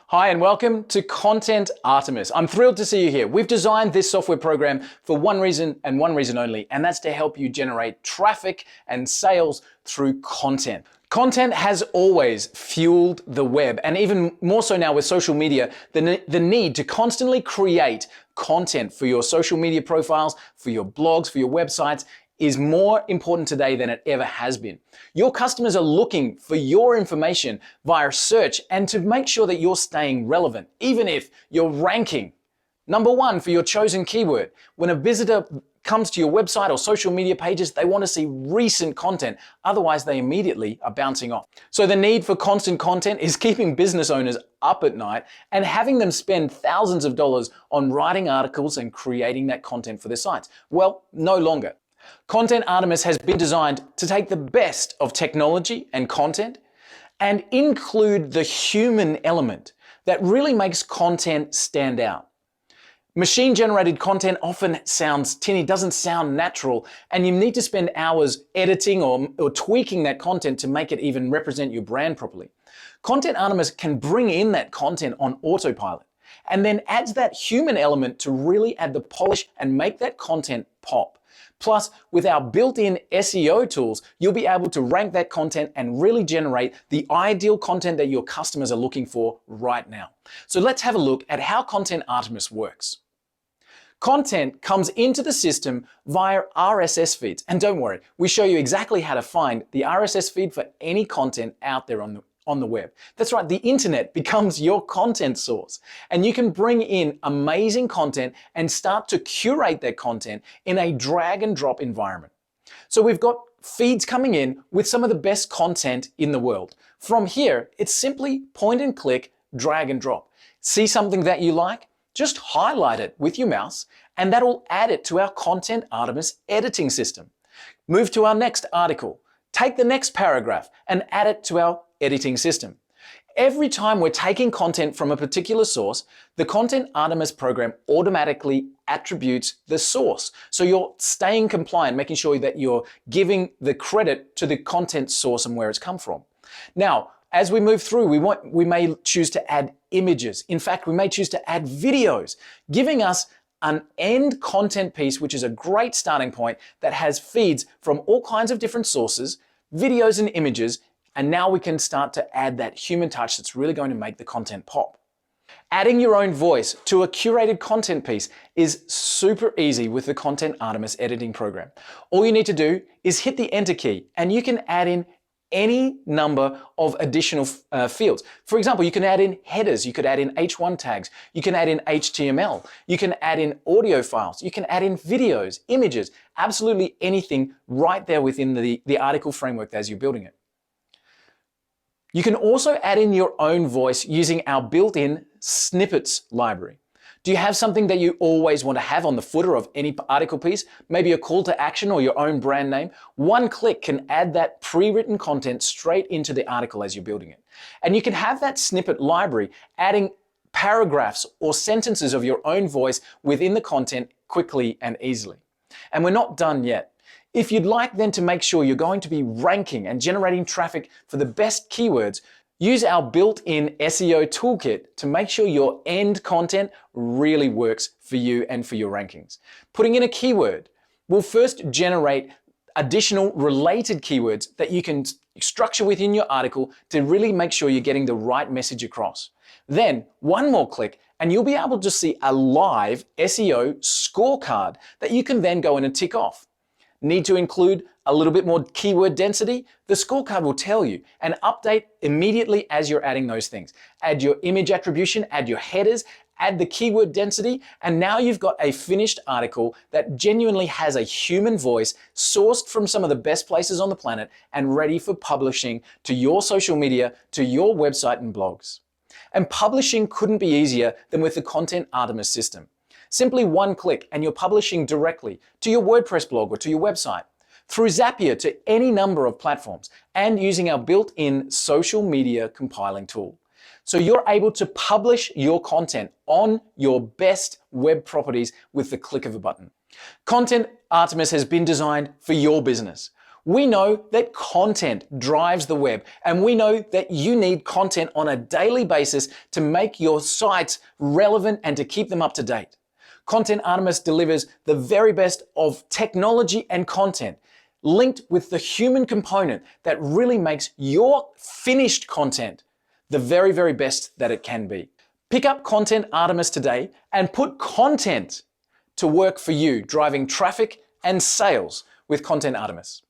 Hi and welcome to Content Artemis. I'm thrilled to see you here. We've designed this software program for one reason and one reason only, and that's to help you generate traffic and sales through content. Content has always fueled the web, and even more so now with social media, the need to constantly create content for your social media profiles, for your blogs, for your websites, is more important today than it ever has been. Your customers are looking for your information via search and to make sure that you're staying relevant, even if you're ranking number one for your chosen keyword. When a visitor comes to your website or social media pages, they want to see recent content. Otherwise, they immediately are bouncing off. So the need for constant content is keeping business owners up at night and having them spend thousands of dollars on writing articles and creating that content for their sites. Well, no longer. Content Artemis has been designed to take the best of technology and content and include the human element that really makes content stand out. Machine-generated content often sounds tinny, doesn't sound natural, and you need to spend hours editing or tweaking that content to make it even represent your brand properly. Content Artemis can bring in that content on autopilot and then adds that human element to really add the polish and make that content pop. Plus, with our built-in SEO tools, you'll be able to rank that content and really generate the ideal content that your customers are looking for right now. So let's have a look at how Content Artemis works. Content comes into the system via RSS feeds. And don't worry, we show you exactly how to find the RSS feed for any content out there on the web. That's right, the internet becomes your content source. And you can bring in amazing content and start to curate that content in a drag and drop environment. So we've got feeds coming in with some of the best content in the world. From here, it's simply point and click, drag and drop. See something that you like? Just highlight it with your mouse and that'll add it to our Content Artemis editing system. Move to our next article. Take the next paragraph and add it to our editing system. Every time we're taking content from a particular source, the Content Artemis program automatically attributes the source. So you're staying compliant, making sure that you're giving the credit to the content source and where it's come from. Now, as we move through, we may choose to add images. In fact, we may choose to add videos, giving us an end content piece, which is a great starting point that has feeds from all kinds of different sources, videos and images, and now we can start to add that human touch that's really going to make the content pop. Adding your own voice to a curated content piece is super easy with the Content Artemis editing program. All you need to do is hit the Enter key and you can add in any number of additional fields. For example, you can add in headers, you could add in H1 tags, you can add in HTML, you can add in audio files, you can add in videos, images, absolutely anything right there within the article framework as you're building it. You can also add in your own voice using our built-in snippets library. Do you have something that you always want to have on the footer of any article piece? Maybe a call to action or your own brand name? One click can add that pre-written content straight into the article as you're building it. And you can have that snippet library adding paragraphs or sentences of your own voice within the content quickly and easily. And we're not done yet. If you'd like then to make sure you're going to be ranking and generating traffic for the best keywords, use our built-in SEO toolkit to make sure your end content really works for you and for your rankings. Putting in a keyword will first generate additional related keywords that you can structure within your article to really make sure you're getting the right message across. Then one more click and you'll be able to see a live SEO scorecard that you can then go in and tick off. Need to include a little bit more keyword density? The scorecard will tell you and update immediately as you're adding those things. Add your image attribution, add your headers, add the keyword density, and now you've got a finished article that genuinely has a human voice sourced from some of the best places on the planet and ready for publishing to your social media, to your website and blogs. And publishing couldn't be easier than with the Content Artemis system. Simply one click and you're publishing directly to your WordPress blog or to your website, through Zapier to any number of platforms, and using our built-in social media compiling tool. So you're able to publish your content on your best web properties with the click of a button. Content Artemis has been designed for your business. We know that content drives the web, and we know that you need content on a daily basis to make your sites relevant and to keep them up to date. Content Artemis delivers the very best of technology and content, linked with the human component that really makes your finished content the very, very best that it can be. Pick up Content Artemis today and put content to work for you, driving traffic and sales with Content Artemis.